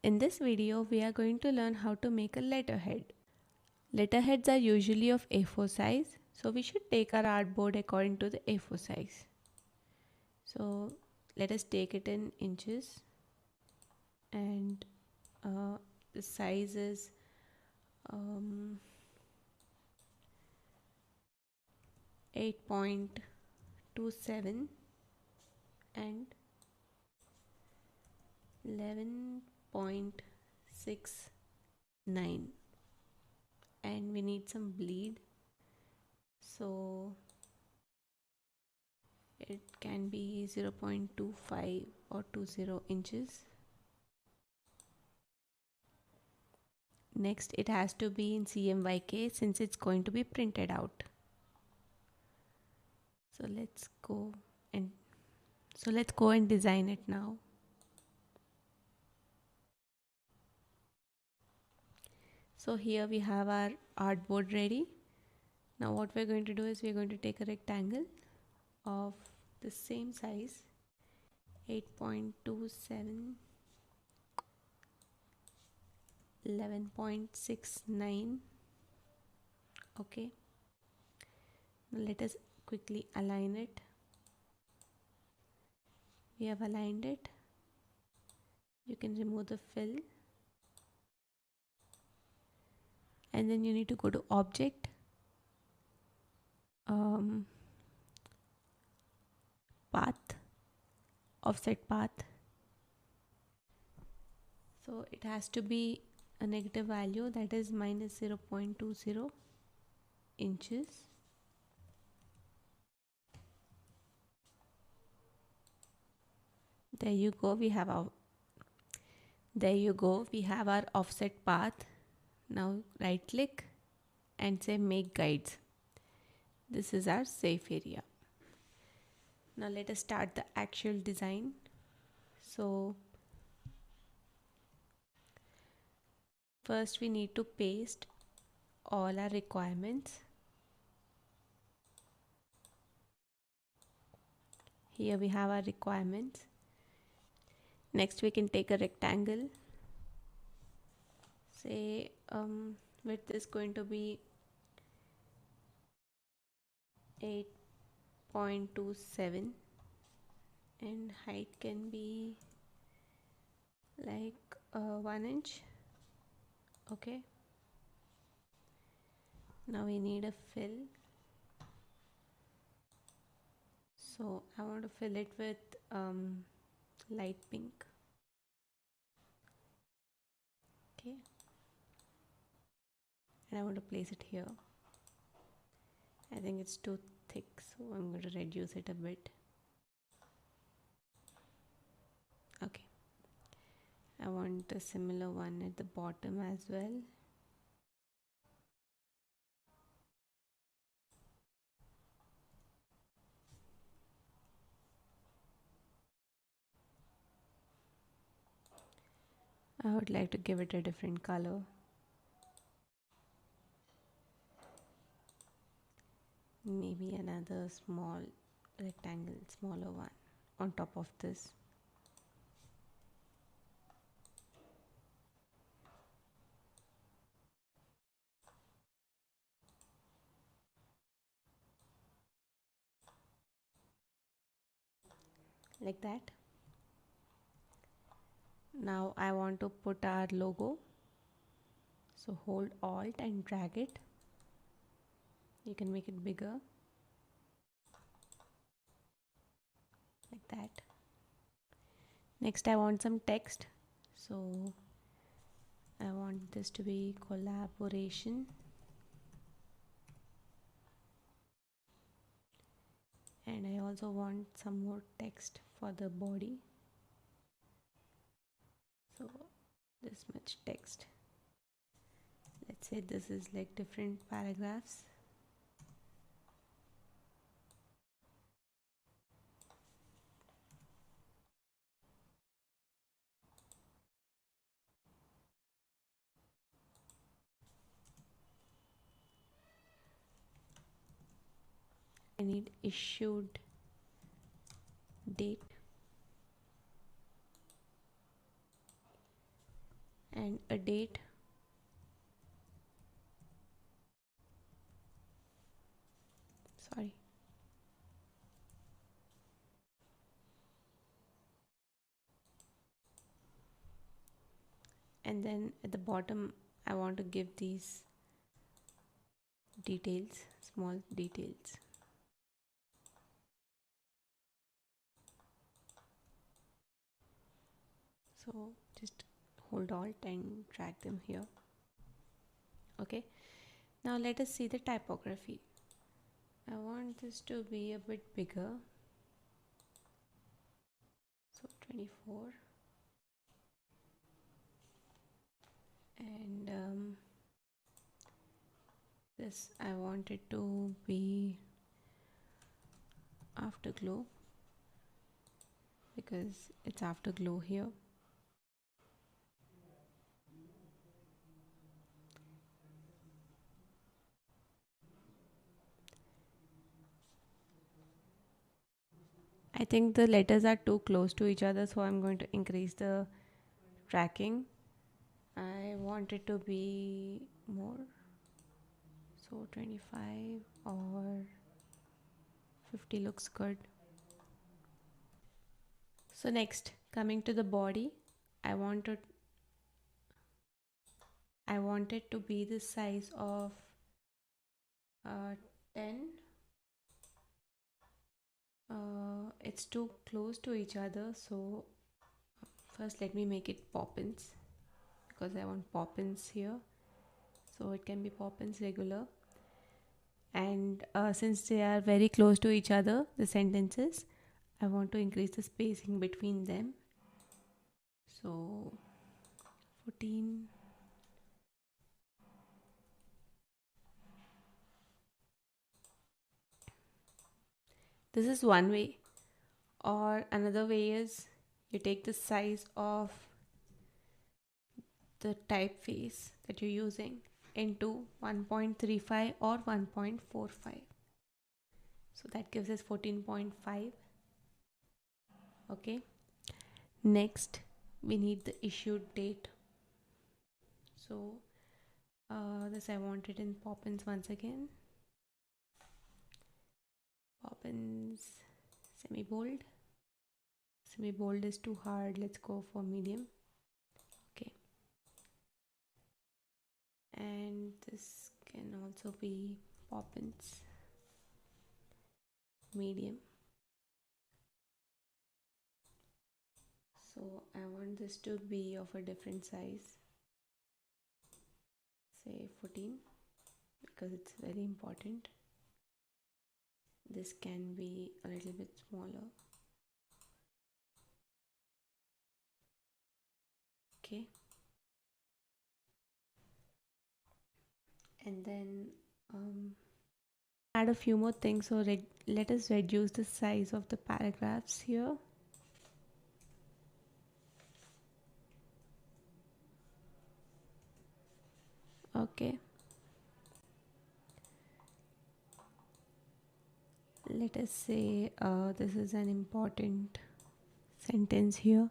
In this video, we are going to learn how to make a letterhead. Letterheads are usually of A4 size, so we should take our artboard according to the A4 size. So let us take it in inches, and the size is 8.27 and 11.69, and we need some bleed, so it can be 0.25 or 20 inches. Next, it has to be in CMYK since it's going to be printed out. So let's go and design it now. So here we have our artboard ready. Now what we're going to do is we're going to take a rectangle of the same size, 8.27, 11.69. Okay, now let us quickly align it. We have aligned it. You can remove the fill, and then you need to go to object, path, offset path. So it has to be a negative value, that is minus 0.20 inches. There you go, we have our offset path. Now right click and say make guides. This is our safe area. Now let us start the actual design. So first we need to paste all our requirements. Here we have our requirements. Next we can take a rectangle. Say width is going to be 8.27 and height can be like 1 inch. Okay, now we need a fill, so I want to fill it with light pink. Okay, and I want to place it here. I think it's too thick, so I'm going to reduce it a bit. Okay, I want a similar one at the bottom as well. I would like to give it a different color. Maybe another small rectangle, smaller one on top of this. Like that. Now I want to put our logo, so hold Alt and drag it. You can make it bigger, like that. Next I want some text, so I want this to be collaboration, and I also want some more text for the body, so this much text. Let's say this is like different paragraphs. I need issued date. and a date. Sorry. And then at the bottom I want to give these details, small details. So just hold Alt and drag them here. Okay, now let us see the typography. I want this to be a bit bigger, so 24, and this I want it to be afterglow because it's afterglow here. I think the letters are too close to each other, so I'm going to increase the tracking. I want it to be more, so 25 or 50 looks good. So next, coming to the body, I want it to be the size of 10. It's too close to each other, so first let me make it Poppins because I want Poppins here, so it can be Poppins regular. And since they are very close to each other, the sentences, I want to increase the spacing between them, so 14. This is one way, or another way is you take the size of the typeface that you're using into 1.35 or 1.45, so that gives us 14.5. okay, next we need the issued date, so this I want it in Poppins once again. Poppins semi-bold. Semi-bold is too hard, let's go for medium. Okay, and this can also be Poppins medium. So I want this to be of a different size, say 14, because it's very important. This can be a little bit smaller. Okay, and then add a few more things. So let us reduce the size of the paragraphs here. Okay, let us say this is an important sentence here,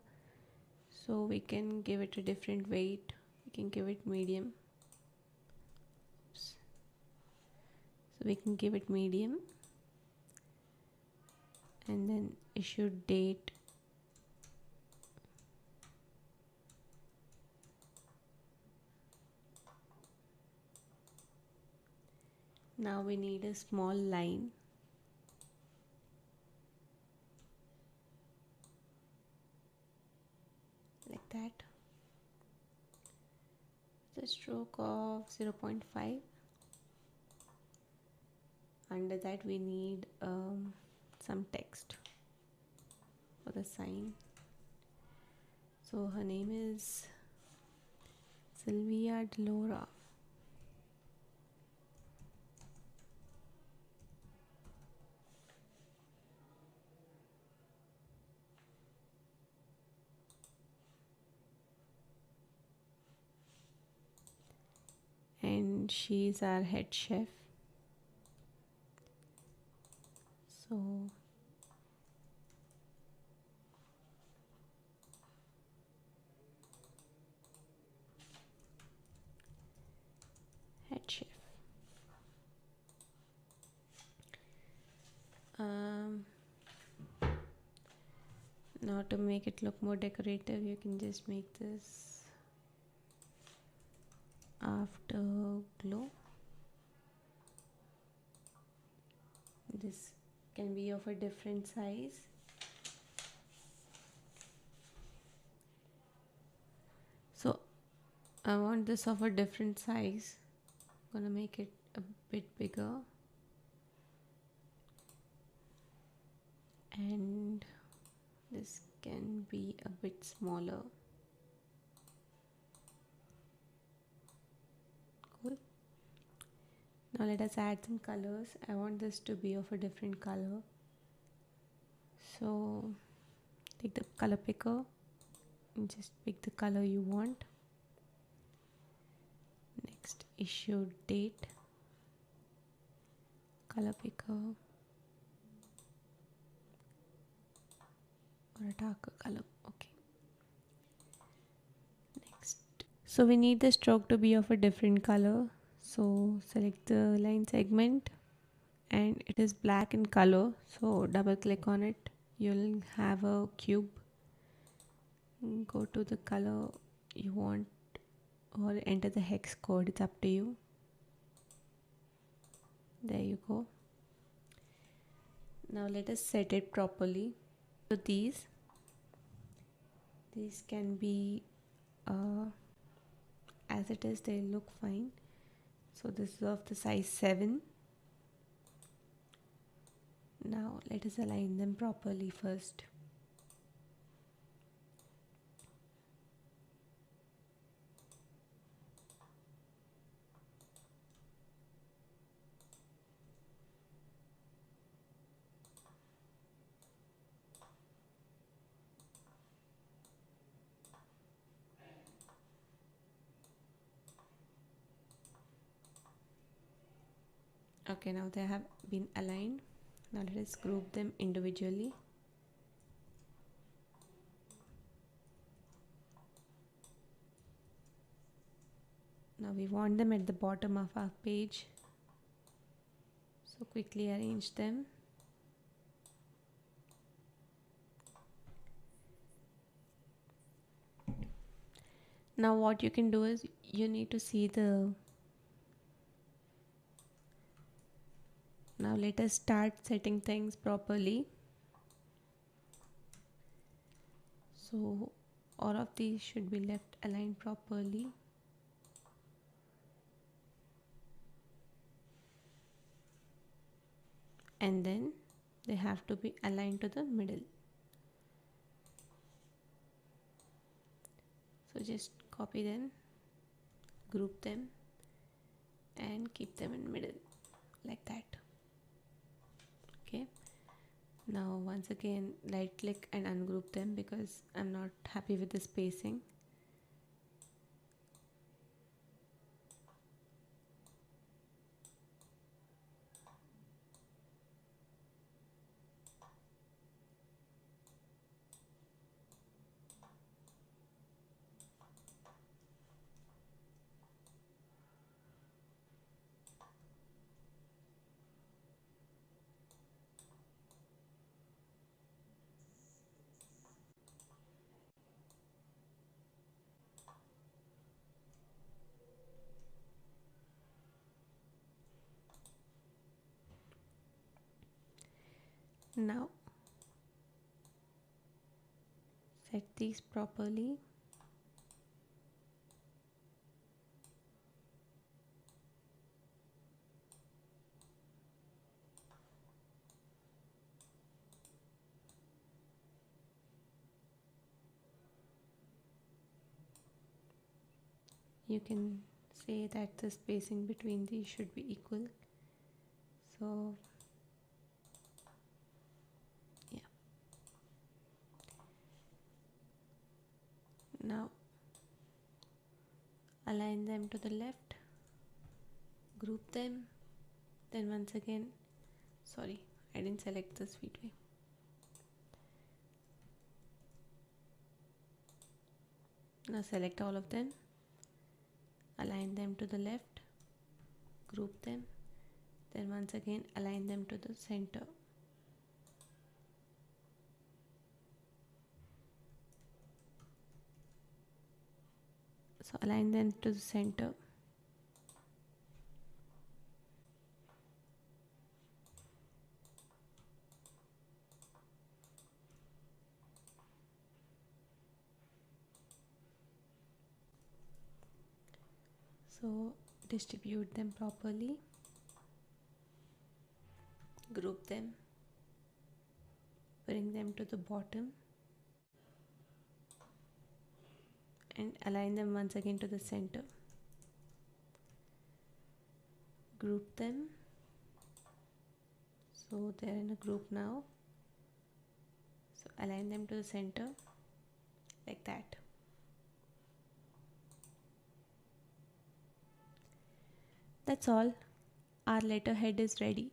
so we can give it a different weight. We can give it medium. Oops. So we can give it medium, and then issued date, now we need a small line, like that, the stroke of 0.5. Under that we need some text for the sign. So her name is Sylvia Delora. And she's our head chef. So to make it look more decorative, you can just make this afterglow. This can be of a different size. So I want this of a different size. I'm gonna make it a bit bigger, and this can be a bit smaller. Cool. Now let us add some colors. I want this to be of a different color. So take the color picker and just pick the color you want. Next, issue date, color picker, or a darker color. Okay. Next, so we need the stroke to be of a different color. So select the line segment, and it is black in color. So double click on it. You'll have a cube. Go to the color you want, or enter the hex code. It's up to you. There you go. Now let us set it properly. So these can be as it is, they look fine. So this is of the size 7. Now let us align them properly first. Okay, now they have been aligned. Now let us group them individually. Now we want them at the bottom of our page. So quickly arrange them. Now what you can do is you need to see the. Now let us start setting things properly. So all of these should be left aligned properly. And then they have to be aligned to the middle. So just copy them, group them, and keep them in middle like that. Okay. Now once again right click and ungroup them because I'm not happy with the spacing. Now set these properly. You can say that the spacing between these should be equal. So yeah. Now align them to the left, group them, then once again, sorry, I didn't select the Speedway. Now select all of them, align them to the left, group them, then once again align them to the center. So align them to the center. So distribute them properly, group them, bring them to the bottom, and align them once again to the center. Group them, so they're in a group now. So align them to the center like that. That's all. Our letterhead is ready.